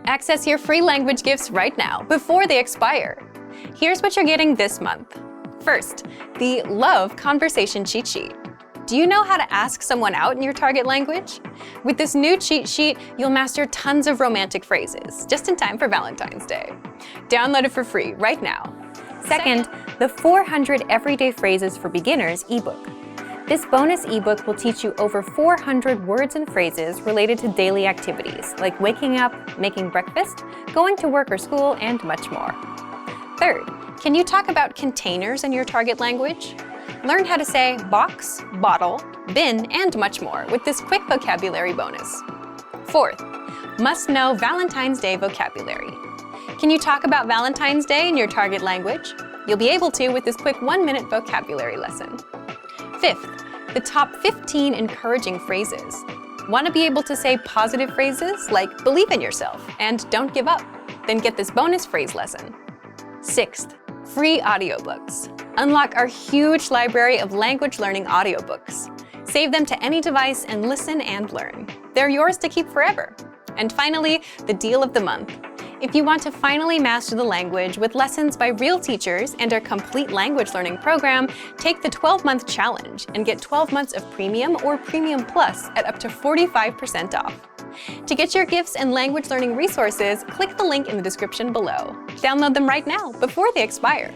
Access your free language gifts right now, before they expire. Here's what you're getting this month. First, the Love Conversation Cheat Sheet. Do you know how to ask someone out in your target language? With this new cheat sheet, you'll master tons of romantic phrases, just in time for Valentine's Day. Download it for free right now. Second, the 400 Everyday Phrases for Beginners ebook. This bonus ebook will teach you over 400 words and phrases related to daily activities, like waking up, making breakfast, going to work or school, and much more. Third, can you talk about containers in your target language? Learn how to say box, bottle, bin, and much more with this quick vocabulary bonus. Fourth, must-know Valentine's Day vocabulary. Can you talk about Valentine's Day in your target language? You'll be able to with this quick 1-minute vocabulary lesson. Fifth, the top 15 encouraging phrases. Want to be able to say positive phrases like believe in yourself and don't give up? Then get this bonus phrase lesson. Sixth, free audiobooks. Unlock our huge library of language learning audiobooks. Save them to any device and listen and learn. They're yours to keep forever. And finally, the deal of the month. If you want to finally master the language with lessons by real teachers and our complete language learning program, take the 12-month challenge and get 12 months of Premium or Premium Plus at up to 45% off. To get your gifts and language learning resources, click the link in the description below. Download them right now before they expire.